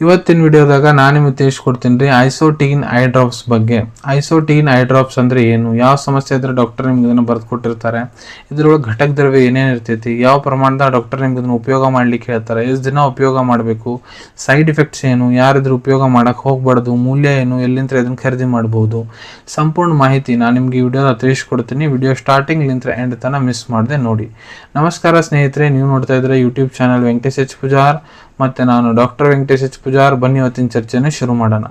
ಇವತ್ತಿನ ವಿಡಿಯೋದಾಗ ನಾನು ನಿಮಗೆ ತಿಳಿಸ್ಕೊಡ್ತೀನಿ ರೀ ಐಸೋಟಿನ್ ಐ ಡ್ರಾಪ್ಸ್ ಬಗ್ಗೆ. ಐಸೋಟಿನ್ ಐ ಡ್ರಾಪ್ಸ್ ಅಂದ್ರೆ ಏನು, ಯಾವ ಸಮಸ್ಯೆ ಇದ್ರೆ ಡಾಕ್ಟರ್ ನಿಮ್ಗೆ ಇದನ್ನು ಬರೆದು ಕೊಟ್ಟಿರ್ತಾರೆ, ಇದ್ರೊಳಗೆ ಘಟಕ ದ್ರವ್ಯ ಏನೇನು ಇರ್ತೈತಿ, ಯಾವ ಪ್ರಮಾಣದ ಡಾಕ್ಟರ್ ನಿಮ್ಗೆ ಇದನ್ನು ಉಪಯೋಗ ಮಾಡ್ಲಿಕ್ಕೆ ಹೇಳ್ತಾರೆ, ಎಷ್ಟು ದಿನ ಉಪಯೋಗ ಮಾಡಬೇಕು, ಸೈಡ್ ಇಫೆಕ್ಟ್ಸ್ ಏನು, ಯಾರಿದ್ರು ಉಪಯೋಗ ಮಾಡಕ್ಕೆ ಹೋಗ್ಬಾರ್ದು, ಮೂಲ್ಯ ಏನು, ಎಲ್ಲಿಂದ ಇದನ್ನು ಖರೀದಿ ಮಾಡ್ಬೋದು, ಸಂಪೂರ್ಣ ಮಾಹಿತಿ ನಾನು ನಿಮ್ಗೆ ಈ ವಿಡಿಯೋದ ತಿಳಿಸ್ಕೊಡ್ತೀನಿ. ವಿಡಿಯೋ ಸ್ಟಾರ್ಟಿಂಗ್ಲಿಂದ ಎಂಡ್ ತನಕ ಮಿಸ್ ಮಾಡದೆ ನೋಡಿ. ನಮಸ್ಕಾರ ಸ್ನೇಹಿತರೆ, ನೀವು ನೋಡ್ತಾ ಇದ್ರೆ YouTube channel Venkatesh H Pujar ಮತ್ತು ನಾನು ಡಾಕ್ಟರ್ ವೆಂಕಟೇಶ್ ಎಚ್ ಪೂಜಾರ್. ಬನ್ನಿ ಇವತ್ತಿನ ಚರ್ಚೆನ ಶುರು ಮಾಡೋಣ.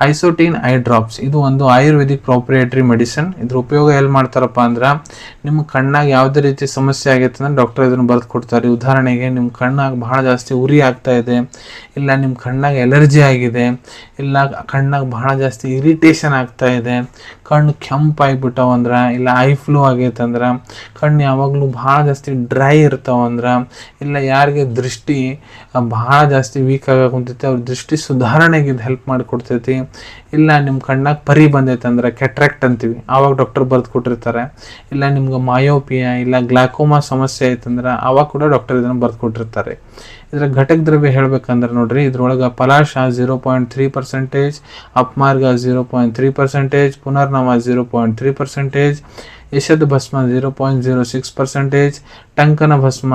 ಐಸೋಟಿನ್ ಐ ಡ್ರಾಪ್ಸ್ ಇದು ಒಂದು ಆಯುರ್ವೇದಿಕ್ ಪ್ರಾಪ್ರಿಯೇಟರಿ ಮೆಡಿಸಿನ್. ಇದ್ರ ಉಪಯೋಗ ಎಲ್ಲಿ ಮಾಡ್ತಾರಪ್ಪ ಅಂದ್ರೆ, ನಿಮ್ಮ ಕಣ್ಣಾಗ ಯಾವುದೇ ರೀತಿ ಸಮಸ್ಯೆ ಆಗೈತೆ ಅಂದ್ರೆ ಡಾಕ್ಟರ್ ಇದನ್ನು ಬರೆದು ಕೊಡ್ತಾರೆ. ಉದಾಹರಣೆಗೆ ನಿಮ್ಮ ಕಣ್ಣಾಗ ಬಹಳ ಜಾಸ್ತಿ ಉರಿ ಆಗ್ತಾ ಇದೆ, ಇಲ್ಲ ನಿಮ್ಮ ಕಣ್ಣಾಗ ಎಲರ್ಜಿ ಆಗಿದೆ, ಇಲ್ಲ ಕಣ್ಣಾಗ ಬಹಳ ಜಾಸ್ತಿ ಇರಿಟೇಷನ್ ಆಗ್ತಾ ಇದೆ, ಕಣ್ಣು ಕೆಂಪಾಗಿಬಿಟ್ಟವಂದ್ರೆ, ಇಲ್ಲ ಐ ಫ್ಲೂ ಆಗೈತೆ ಅಂದ್ರೆ, ಕಣ್ಣು ಯಾವಾಗಲೂ ಭಾಳ ಜಾಸ್ತಿ ಡ್ರೈ ಇರ್ತಾವಂದ್ರೆ, ಇಲ್ಲ ಯಾರಿಗೆ ದೃಷ್ಟಿ ಭಾಳ ಜಾಸ್ತಿ ವೀಕ್ ಆಗ ಕುಂತೈತಿ ಅವ್ರ ದೃಷ್ಟಿ ಸುಧಾರಣೆಗೆ ಇದು ಹೆಲ್ಪ್ ಮಾಡಿಕೊಡ್ತೈತಿ, ಇಲ್ಲ ನಿಮ್ಮ ಕಣ್ಣಾಗ ಪರಿ ಬಂದೈತೆ ಅಂದ್ರೆ ಕೆಟ್ರಾಕ್ಟ್ ಅಂತೀವಿ, ಆವಾಗ ಡಾಕ್ಟರ್ ಬರೆದು ಕೊಟ್ಟಿರ್ತಾರೆ, ಇಲ್ಲ ನಿಮ್ಗೆ ಮಾಯೋಪಿಯಾ ಇಲ್ಲ ಗ್ಲಾಕೋಮಾ ಸಮಸ್ಯೆ ಐತಂದ್ರೆ ಆವಾಗ ಕೂಡ ಡಾಕ್ಟರ್ ಇದನ್ನು ಬರೆದು ಕೊಟ್ಟಿರ್ತಾರೆ. ಇದರ ಘಟಕ ದ್ರವ್ಯ ಹೇಳ್ಬೇಕಂದ್ರೆ ನೋಡ್ರಿ, ಇದ್ರೊಳಗೆ ಪಲಾಶ 0.3%, ಅಪಮಾರ್ಗ 0.3%, ಪುನರ್ನವ 0.3%, ಯಶದ ಭಸ್ಮ 0.06%, ಟಂಕನ ಭಸ್ಮ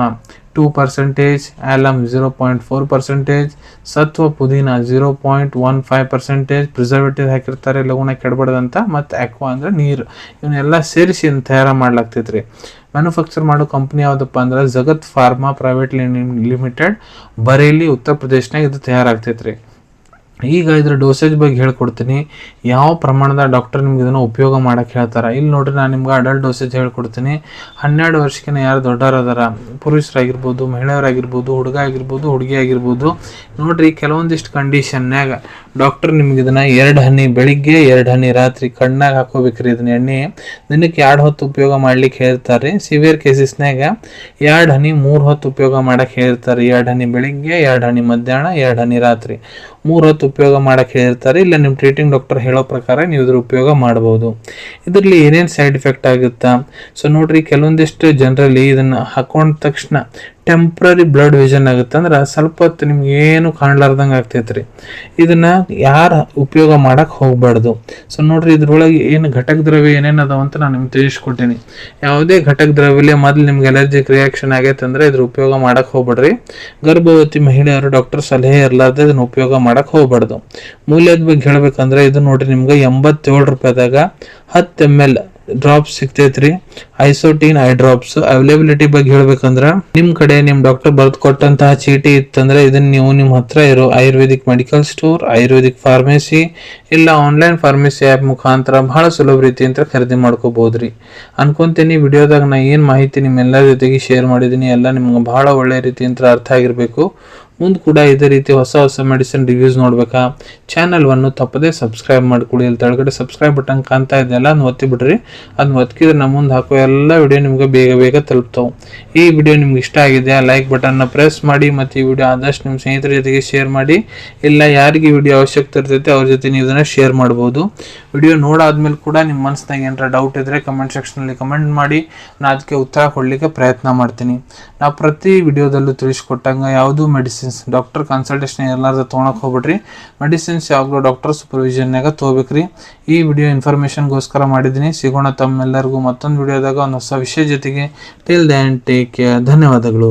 2%, ಆಲಮ್ 0.4%, ಸತ್ವ ಪುದೀನ 0.15%, ಪ್ರಿಸರ್ವೇಟಿವ್ ಹಾಕಿರ್ತಾರೆ ಲಗುನ ಕೆಡಬಾರ್ದಂತ, ಮತ್ತು ಅಕ್ವಾ ಅಂದ್ರೆ ನೀರು, ಇವನ್ನೆಲ್ಲ ಸೇರಿಸಿ ತಯಾರು ಮಾಡ್ಲಾಗ್ತೈತ್ರಿ. ಮ್ಯಾನುಫ್ಯಾಕ್ಚರ್ ಮಾಡೋ ಕಂಪ್ನಿ ಯಾವುದಪ್ಪ ಅಂದ್ರೆ ಜಗತ್ ಫಾರ್ಮಾ ಪ್ರೈವೇಟ್ ಲಿಮಿಟೆಡ್, ಬರೇಲಿ ಉತ್ತರ ಪ್ರದೇಶನಾಗ ಇದು ತಯಾರಾಗ್ತೈತ್ರಿ. ಈಗ ಇದ್ರ ಡೋಸೇಜ್ ಬಗ್ಗೆ ಹೇಳ್ಕೊಡ್ತೀನಿ, ಯಾವ ಪ್ರಮಾಣದ ಡಾಕ್ಟರ್ ನಿಮ್ಗೆ ಇದನ್ನು ಉಪಯೋಗ ಮಾಡಕ್ಕೆ ಹೇಳ್ತಾರೆ. ಇಲ್ಲಿ ನೋಡ್ರಿ, ನಾನು ನಿಮ್ಗೆ ಅಡಲ್ಟ್ ಡೋಸೇಜ್ ಹೇಳ್ಕೊಡ್ತೀನಿ. 12 ವರ್ಷಕ್ಕಿಂತ ಯಾರು ದೊಡ್ಡವರು ಅದಾರ, ಪುರುಷರಾಗಿರ್ಬೋದು, ಮಹಿಳೆಯರಾಗಿರ್ಬೋದು, ಹುಡುಗ ಆಗಿರ್ಬೋದು, ಹುಡುಗಿ ಆಗಿರ್ಬೋದು, ನೋಡ್ರಿ ಕೆಲವೊಂದಿಷ್ಟು ಕಂಡೀಷನ್ನಾಗ ಡಾಕ್ಟರ್ ನಿಮ್ಗೆ ಇದನ್ನ 2 ಹನಿ ಬೆಳಿಗ್ಗೆ 2 ಹನಿ ರಾತ್ರಿ ಕಣ್ಣಾಗ ಹಾಕೋಬೇಕ್ರಿ. ಇದನ್ನ ಎಣ್ಣೆ ದಿನಕ್ಕೆ 2 ಹೊತ್ತು ಉಪಯೋಗ ಮಾಡ್ಲಿಕ್ಕೆ ಹೇಳ್ತಾರೆ. ಸಿವಿಯರ್ ಕೇಸಸ್ನಾಗ 2 ಹನಿ 3 ಹೊತ್ತು ಉಪಯೋಗ ಮಾಡಕ್ಕೆ ಹೇಳ್ತಾರೆ. 2 ಹನಿ ಬೆಳಿಗ್ಗೆ, 2 ಹನಿ ಮಧ್ಯಾಹ್ನ, 2 ಹನಿ ರಾತ್ರಿ, 3 ಹೊತ್ತು ಉಪಯೋಗ ಮಾಡಕ್ಕೆ ಹೇಳ್ತಾರೆ. ಇಲ್ಲ ನಿಮ್ಮ ಟ್ರೀಟಿಂಗ್ ಡಾಕ್ಟರ್ ಹೇಳೋ ಪ್ರಕಾರ ನೀವು ಇದ್ರ ಉಪಯೋಗ ಮಾಡ್ಬೋದು. ಇದರಲ್ಲಿ ಏನೇನು ಸೈಡ್ ಎಫೆಕ್ಟ್ ಆಗುತ್ತಾ, ಸೊ ನೋಡ್ರಿ, ಕೆಲವೊಂದಿಷ್ಟು ಜನರಲ್ಲಿ ಇದನ್ನ ಹಾಕೊಂಡ ತಕ್ಷಣ ಟೆಂಪ್ರರಿ ಬ್ಲಡ್ ವಿಷನ್ ಆಗುತ್ತೆ, ಅಂದ್ರೆ ಸ್ವಲ್ಪ ಹೊತ್ತು ನಿಮ್ಗೆ ಏನು ಕಾಣ್ಲಾರ್ದಂಗೆ ಆಗ್ತೈತ್ರಿ. ಇದನ್ನ ಯಾರು ಉಪಯೋಗ ಮಾಡಕ್ಕೆ ಹೋಗ್ಬಾರ್ದು. ಸೊ ನೋಡ್ರಿ, ಇದ್ರೊಳಗೆ ಏನು ಘಟಕ ದ್ರವ್ಯ ಏನೇನು ಅದಾವ ಅಂತ ನಾನು ನಿಮ್ಗೆ ತಿಳಿಸ್ಕೊಟ್ಟೇನಿ. ಯಾವುದೇ ಘಟಕ ದ್ರವ್ಯ ಮೊದಲು ನಿಮ್ಗೆ ಎಲರ್ಜಿಕ್ ರಿಯಾಕ್ಷನ್ ಆಗೈತೆ ಅಂದ್ರೆ ಇದ್ರ ಉಪಯೋಗ ಮಾಡಕ್ಕೆ ಹೋಗ್ಬೇಡ್ರಿ. ಗರ್ಭವತಿ ಮಹಿಳೆಯರು ಡಾಕ್ಟರ್ ಸಲಹೆ ಇರಲಾರ್ದೆ ಇದನ್ನ ಉಪಯೋಗ ಮಾಡಕ್ಕೆ ಹೋಗ್ಬಾರ್ದು. ಮೂಲ್ಯದ ಬಗ್ಗೆ ಹೇಳ್ಬೇಕಂದ್ರೆ ಇದು ನೋಡ್ರಿ, ನಿಮ್ಗೆ 87 ರೂಪಾಯಿದಾಗ 10 ml ಡ್ರಾಪ್ಸ್ ಸಿಗ್ತೈತ್ರಿ, ಐಸೋಟಿನ್ ಐ ಡ್ರಾಪ್ಸ್. ಅವೈಲೇಬಿಲಿಟಿ ಬಗ್ಗೆ ಹೇಳ್ಬೇಕಂದ್ರ, ನಿಮ್ ಕಡೆ ನಿಮ್ ಡಾಕ್ಟರ್ ಬರೆದು ಕೊಟ್ಟಂತಹ ಚೀಟಿ ಇತ್ತಂದ್ರೆ ಇದನ್ನ ನೀವು ನಿಮ್ಮ ಹತ್ರ ಇರೋ Ayurvedic medical store, Ayurvedic pharmacy ಇಲ್ಲ ಆನ್ಲೈನ್ ಫಾರ್ಮಸಿ ಆ್ಯಪ್ ಮುಖಾಂತರ ಬಹಳ ಸುಲಭ ರೀತಿಯಿಂದ ಖರೀದಿ ಮಾಡ್ಕೋಬಹುದ್ರಿ. ಅನ್ಕೊಂತೀನಿ ವಿಡಿಯೋದಾಗ ನಾ ಏನ್ ಮಾಹಿತಿ ನಿಮ್ಮೆಲ್ಲರ ಜೊತೆಗೆ ಶೇರ್ ಮಾಡಿದೀನಿ ಎಲ್ಲ ನಿಮ್ಗೆ ಬಹಳ ಒಳ್ಳೆ ರೀತಿಯಿಂದ ಅರ್ಥ ಆಗಿರ್ಬೇಕು. ಮುಂದೆ ಕೂಡ ಇದೇ ರೀತಿ ಹೊಸ ಮೆಡಿಸಿನ್ ರಿವ್ಯೂಸ್ ನೋಡ್ಬೇಕಾ, ಚಾನಲ್ವನ್ನು ತಪ್ಪದೇ ಸಬ್ಸ್ಕ್ರೈಬ್ ಮಾಡ್ಕೊಳ್ಳಿ. ಇಲ್ಲಿ ತೆಳಗಡೆ ಸಬ್ಸ್ಕ್ರೈಬ್ ಬಟನ್ ಕಾಣ್ತಾ ಇದೆಯಲ್ಲ, ಅದನ್ನ ಒತ್ತಿ ಬಿಡ್ರಿ. ಅದನ್ನ ಒತ್ತಿದ್ರೆ ನಮ್ಮ ಮುಂದೆ ಹಾಕೋ ಎಲ್ಲ ವಿಡಿಯೋ ನಿಮ್ಗೆ ಬೇಗ ತಲುಪ್ತಾವೆ. ಈ ವಿಡಿಯೋ ನಿಮ್ಗೆ ಇಷ್ಟ ಆಗಿದೆ, ಲೈಕ್ ಬಟನ್ನ ಪ್ರೆಸ್ ಮಾಡಿ, ಮತ್ತು ಈ ವಿಡಿಯೋ ಆದಷ್ಟು ನಿಮ್ಮ ಸ್ನೇಹಿತರ ಜೊತೆಗೆ ಶೇರ್ ಮಾಡಿ. ಇಲ್ಲ ಯಾರಿಗೆ ವಿಡಿಯೋ ಅವಶ್ಯಕತೆ ಇರ್ತೈತೆ ಅವ್ರ ಜೊತೆ ನೀವು ಇದನ್ನ ಶೇರ್ ಮಾಡ್ಬೋದು. ವಿಡಿಯೋ ನೋಡಾದ್ಮೇಲೆ ಕೂಡ ನಿಮ್ಮ ಮನಸ್ಸಿನಾಗ ಏನಾರ ಡೌಟ್ ಇದ್ರೆ ಕಮೆಂಟ್ ಸೆಕ್ಷನಲ್ಲಿ ಕಮೆಂಟ್ ಮಾಡಿ, ನಾನು ಅದಕ್ಕೆ ಉತ್ತರ ಕೊಡಲಿಕ್ಕೆ ಪ್ರಯತ್ನ ಮಾಡ್ತೀನಿ. ನಾವು ಪ್ರತಿ ವಿಡಿಯೋದಲ್ಲೂ ತಿಳಿಸ್ಕೊಟ್ಟಂಗೆ ಯಾವುದೂ ಮೆಡಿಸಿನ್ಸ್ ಡಾಕ್ಟರ್ ಕನ್ಸಲ್ಟೇಷನ್ ಎಲ್ಲಾರ್ದು ತೊಗೊಳಕ್ಕೆ ಹೋಗ್ಬಿಡ್ರಿ. ಮೆಡಿಸಿನ್ಸ್ ಯಾವಾಗಲೂ ಡಾಕ್ಟರ್ ಸೂಪರ್ವಿಷನ್ನಾಗ ತೊಗೋಬೇಕ್ರಿ. ಈ ವಿಡಿಯೋ ಇನ್ಫಾರ್ಮೇಷನ್ಗೋಸ್ಕರ ಮಾಡಿದ್ದೀನಿ. ಸಿಗೋಣ ತಮ್ಮೆಲ್ಲರಿಗೂ ಮತ್ತೊಂದು ವಿಡಿಯೋದಾಗ ಒಂದು ಹೊಸ ವಿಷಯ ಜೊತೆಗೆ. Till then take care. ಧನ್ಯವಾದಗಳು.